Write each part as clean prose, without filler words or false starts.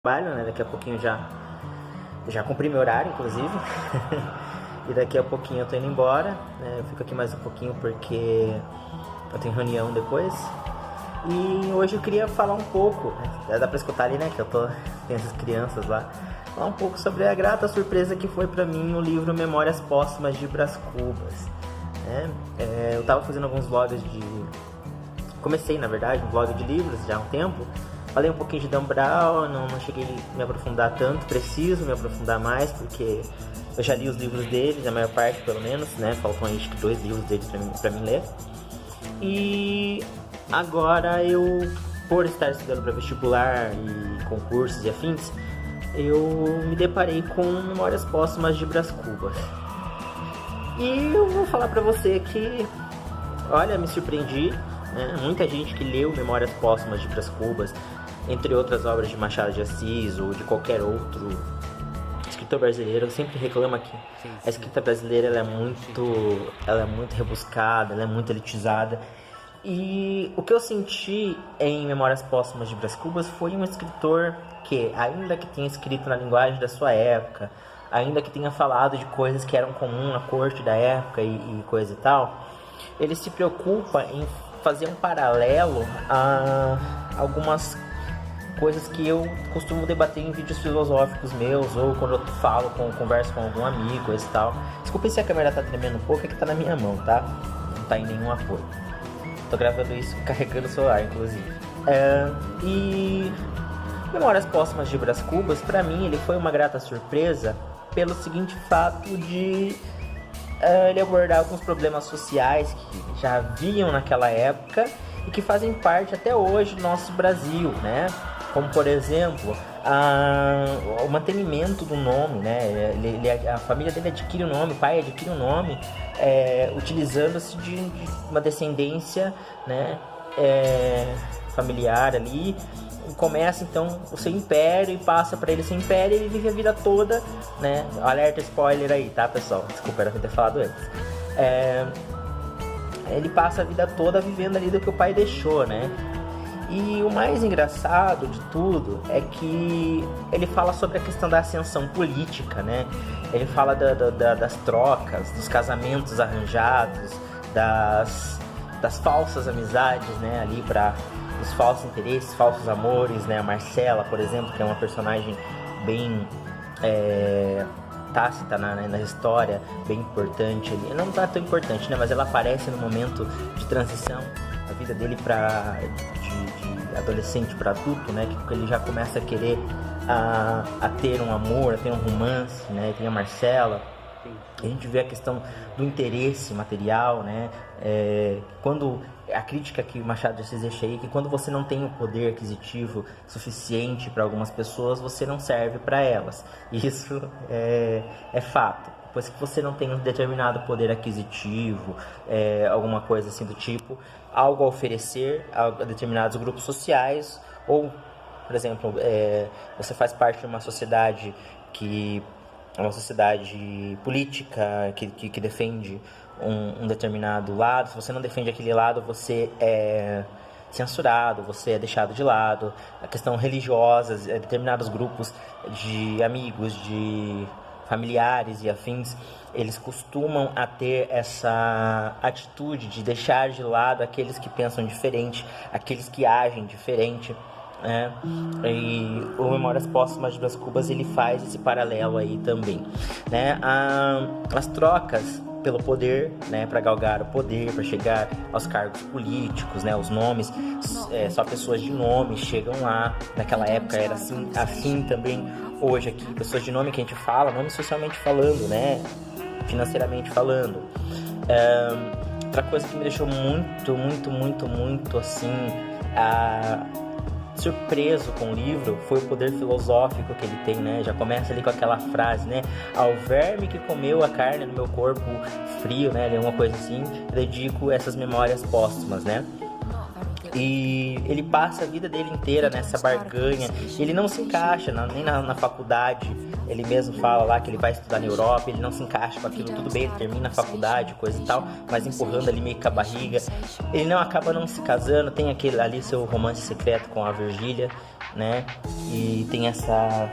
trabalho, né? Daqui a pouquinho já cumpri meu horário, inclusive. E daqui a pouquinho eu tô indo embora, né? Eu fico aqui mais um pouquinho porque eu tenho reunião depois. E hoje eu queria falar um pouco, né? Dá pra escutar ali, né? Que tem essas crianças lá. Falar um pouco sobre a grata surpresa que foi pra mim o livro Memórias Póstumas de Brás Cubas, né? Eu tava fazendo alguns vlogs Comecei, na verdade, um vlog de livros já há um tempo. Falei um pouquinho de Dan Brown, não cheguei a me aprofundar tanto, preciso me aprofundar mais, porque eu já li os livros deles, a maior parte pelo menos, né? Faltam acho que 2 livros deles pra mim ler. E agora eu, por estar estudando para vestibular e concursos e afins, eu me deparei com Memórias Póstumas de Brás Cubas. E eu vou falar pra você que, olha, me surpreendi, né? Muita gente que leu Memórias Póstumas de Brás Cubas, entre outras obras de Machado de Assis ou de qualquer outro escritor brasileiro, sempre reclama que a escrita brasileira ela é muito rebuscada, ela é muito elitizada. E o que eu senti em Memórias Póstumas de Brás Cubas foi um escritor que, ainda que tenha escrito na linguagem da sua época, ainda que tenha falado de coisas que eram comuns na corte da época e coisa e tal, ele se preocupa em fazer um paralelo a algumas coisas que eu costumo debater em vídeos filosóficos meus, ou quando eu converso com algum amigo e tal. Desculpa se a câmera tá tremendo um pouco, é que tá na minha mão, tá? Não tá em nenhum apoio. Tô gravando isso carregando o celular, inclusive. E Memórias Póstumas de Brás Cubas, pra mim, ele foi uma grata surpresa pelo seguinte fato de ele abordar alguns problemas sociais que já haviam naquela época e que fazem parte até hoje do nosso Brasil, né? Como, por exemplo, o mantenimento do nome, né? A família dele adquire o nome, o pai adquire o nome, utilizando-se de uma descendência, né? Familiar ali. Começa então o seu império e passa para ele seu império e ele vive a vida toda, né? Alerta spoiler aí, tá, pessoal? Desculpa, era pra ter falado antes. Ele passa a vida toda vivendo ali do que o pai deixou, né? E o mais engraçado de tudo é que ele fala sobre a questão da ascensão política, né? Ele fala das trocas, dos casamentos arranjados, das falsas amizades, né? Ali para os falsos interesses, falsos amores, né? A Marcela, por exemplo, que é uma personagem bem tácita na história, bem importante ali. Não tá tão importante, né? Mas ela aparece no momento de transição da vida dele de adolescente para adulto, né? Que ele já começa a querer a ter um amor, a ter um romance, né? Tem a Marcela. A gente vê a questão do interesse material, né? Quando a crítica que o Machado de Assis deixa aí, que quando você não tem o poder aquisitivo suficiente para algumas pessoas, você não serve para elas. Isso é fato. Depois que você não tem um determinado poder aquisitivo, alguma coisa assim do tipo, algo a oferecer a determinados grupos sociais, ou, por exemplo, você faz parte de uma sociedade política que defende um determinado lado. Se você não defende aquele lado, você é censurado, você é deixado de lado. A questão religiosa, determinados grupos de amigos, de familiares e afins, eles costumam a ter essa atitude de deixar de lado aqueles que pensam diferente, aqueles que agem diferente, né? E o Memórias Póstumas de Brás Cubas ele faz esse paralelo aí também, né? As trocas pelo poder, né, para galgar o poder, para chegar aos cargos políticos, né, os nomes, só pessoas de nome chegam lá. Naquela época era assim também. Hoje aqui, pessoas de nome que a gente fala, nome socialmente falando, né, financeiramente falando. Outra coisa que me deixou muito assim surpreso com o livro foi o poder filosófico que ele tem, né? Já começa ali com aquela frase, né? Ao verme que comeu a carne no meu corpo frio, né? Uma coisa assim, dedico essas memórias póstumas, né? E ele passa a vida dele inteira nessa barganha. Ele não se encaixa nem na faculdade. Ele mesmo fala lá que ele vai estudar na Europa. Ele não se encaixa com aquilo. Tudo bem, ele termina a faculdade, coisa e tal, mas empurrando ali meio com a barriga. Ele não acaba não se casando. Tem aquele ali seu romance secreto com a Virgília, né? E tem essa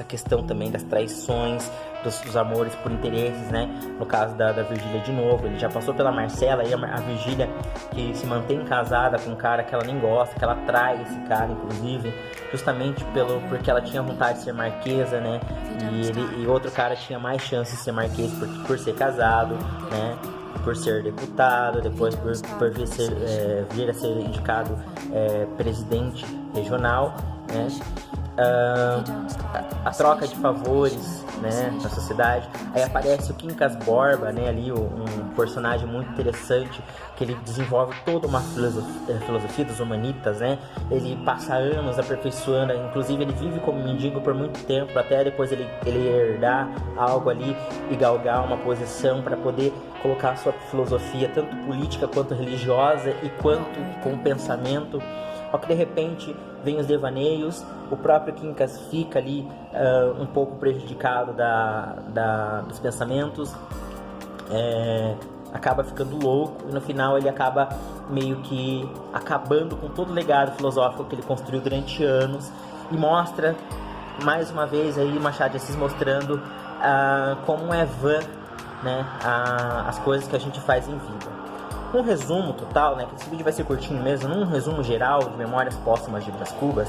questão também das traições, dos amores por interesses, né? No caso da Virgília de novo, ele já passou pela Marcela e a Virgília que se mantém casada com um cara que ela nem gosta, que ela trai esse cara, inclusive, justamente porque ela tinha vontade de ser marquesa, né? E outro cara tinha mais chance de ser marquês por ser casado, né? Por ser deputado, depois por vir a ser indicado presidente regional, né? A troca de favores, né, na sociedade. Aí aparece o Quincas Borba, né, ali um personagem muito interessante, que ele desenvolve toda uma filosofia dos humanitas, né. Ele passa anos aperfeiçoando, inclusive ele vive como mendigo por muito tempo, até depois ele herdar algo ali e galgar uma posição para poder colocar a sua filosofia, tanto política quanto religiosa e quanto com pensamento. Ao que de repente vem os devaneios, o próprio Quincas fica ali um pouco prejudicado dos pensamentos, acaba ficando louco e no final ele acaba meio que acabando com todo o legado filosófico que ele construiu durante anos e mostra mais uma vez aí Machado de Assis mostrando como é vã, né, as coisas que a gente faz em vida. Um resumo total, né, que esse vídeo vai ser curtinho mesmo, um resumo geral de Memórias Póstumas de Brás Cubas,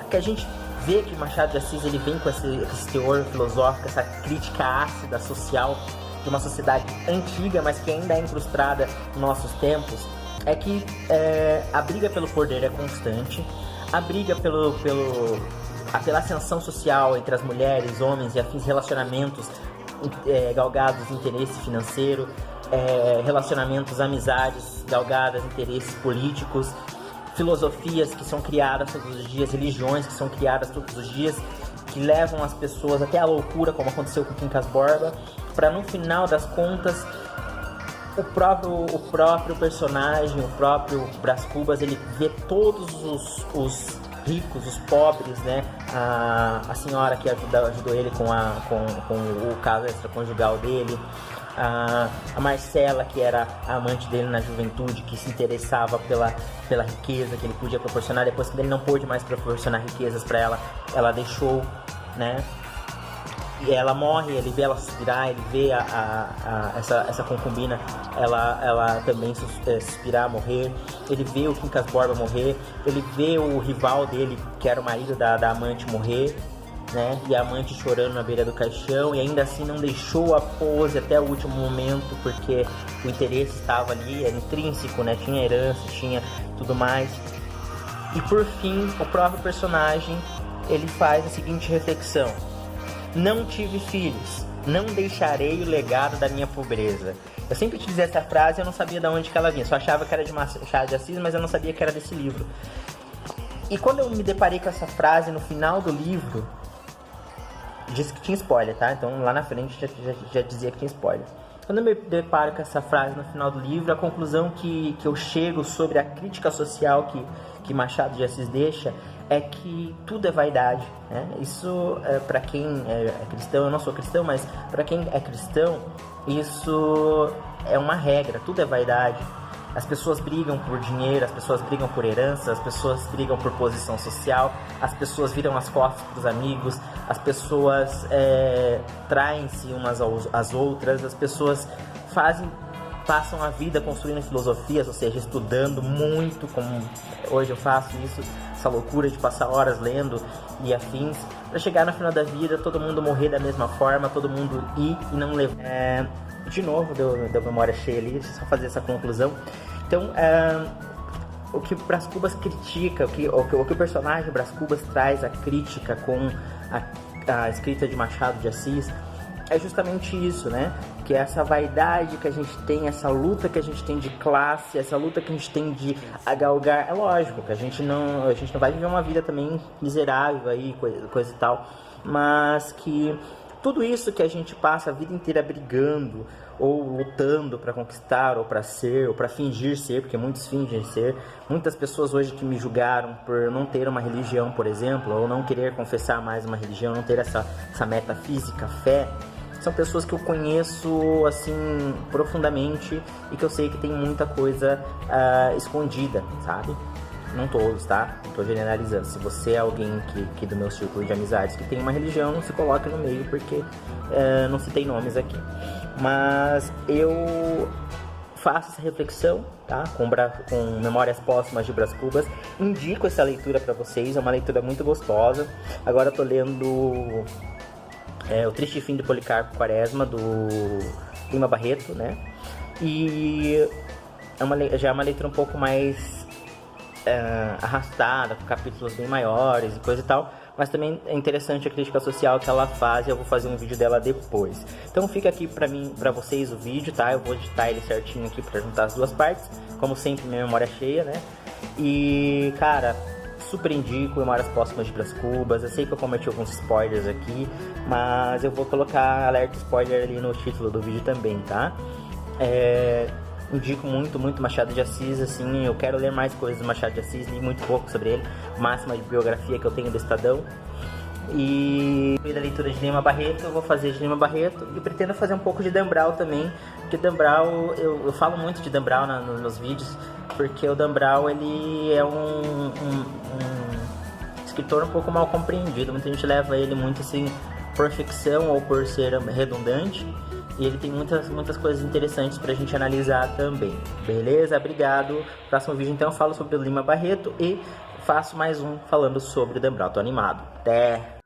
que a gente vê que Machado de Assis ele vem com esse teor filosófico, essa crítica ácida social de uma sociedade antiga, mas que ainda é incrustada nos nossos tempos, é que a briga pelo poder é constante, a briga pela ascensão social entre as mulheres, homens e afins, relacionamentos galgados de interesse financeiro, relacionamentos, amizades galgadas, interesses políticos, filosofias que são criadas todos os dias, religiões que são criadas todos os dias, que levam as pessoas até a loucura, como aconteceu com Quincas Borba, para no final das contas o próprio personagem, o próprio Brás Cubas, ele vê todos os ricos, os pobres, né? A senhora que ajudou ele com o caso extraconjugal dele, a Marcela, que era a amante dele na juventude, que se interessava pela riqueza que ele podia proporcionar. Depois que ele não pôde mais proporcionar riquezas para ela deixou, né? E ela morre, ele vê ela suspirar, ele vê essa concubina, ela também suspirar, morrer. Ele vê o Quincas Borba morrer, ele vê o rival dele, que era o marido da amante, morrer, né? E a amante chorando na beira do caixão, e ainda assim não deixou a pose até o último momento, porque o interesse estava ali, era intrínseco, né? Tinha herança, tinha tudo mais. E por fim, o próprio personagem, ele faz a seguinte reflexão: não tive filhos, não deixarei o legado da minha pobreza. Eu sempre utilizei essa frase e eu não sabia de onde que ela vinha. Só achava que era de Machado de Assis, mas eu não sabia que era desse livro. E quando eu me deparei com essa frase no final do livro, disse que tinha spoiler, tá? Então lá na frente já dizia que tinha spoiler. Quando eu me deparo com essa frase no final do livro, a conclusão que eu chego sobre a crítica social que Machado de Assis deixa é que tudo é vaidade, né? Isso, para quem é cristão, eu não sou cristão, mas para quem é cristão, isso é uma regra, tudo é vaidade. As pessoas brigam por dinheiro, as pessoas brigam por herança, as pessoas brigam por posição social, as pessoas viram as costas para os amigos, as pessoas traem-se umas às outras, as pessoas passam a vida construindo filosofias, ou seja, estudando muito, como hoje eu faço isso, essa loucura de passar horas lendo e afins, para chegar no final da vida, todo mundo morrer da mesma forma, todo mundo ir e não levar. De novo, deu memória cheia ali, deixa eu só fazer essa conclusão. Então, o que o Brás Cubas critica, o que o personagem Brás Cubas traz a crítica com a escrita de Machado de Assis, é justamente isso, né? Que é essa vaidade que a gente tem, essa luta que a gente tem de classe, essa luta que a gente tem de galgar. É lógico que a gente não vai viver uma vida também miserável aí, coisa e tal, mas que Tudo isso que a gente passa a vida inteira brigando ou lutando para conquistar, ou para ser, ou para fingir ser, porque muitos fingem ser. Muitas pessoas hoje que me julgaram por não ter uma religião, por exemplo, ou não querer confessar mais uma religião, não ter essa metafísica, fé, são pessoas que eu conheço assim profundamente e que eu sei que tem muita coisa escondida, sabe? Não todos, tá? Não tô generalizando. Se você é alguém que do meu círculo de amizades que tem uma religião, não se coloque no meio, porque não citei nomes aqui. Mas eu faço essa reflexão, tá? Com Memórias Póstumas de Brás Cubas. Indico essa leitura para vocês, é uma leitura muito gostosa. Agora eu tô lendo O Triste Fim de Policarpo Quaresma, do Lima Barreto, né? E já é uma leitura um pouco mais arrastada, com capítulos bem maiores e coisa e tal, mas também é interessante a crítica social que ela faz, e eu vou fazer um vídeo dela depois. Então fica aqui pra vocês o vídeo, tá? Eu vou editar ele certinho aqui pra juntar as duas partes, como sempre, minha memória cheia, né? E, cara, super indico Memórias Póstumas de Brás Cubas. Eu sei que eu cometi alguns spoilers aqui, mas eu vou colocar alerta spoiler ali no título do vídeo também, tá? Indico muito Machado de Assis, assim, eu quero ler mais coisas do Machado de Assis, li muito pouco sobre ele, máxima de biografia que eu tenho do Estadão. E da leitura de Lima Barreto, eu vou fazer de Lima Barreto e pretendo fazer um pouco de Dan Brown também, porque Dan Brown, eu falo muito de Dan Brown nos vídeos, porque o Dan Brown, ele é um escritor um pouco mal compreendido, muita gente leva ele muito assim por ficção ou por ser redundante. E ele tem muitas coisas interessantes pra gente analisar também. Beleza? Obrigado. Próximo vídeo então eu falo sobre o Lima Barreto e faço mais um falando sobre o Dan Brown. Tô animado. Até!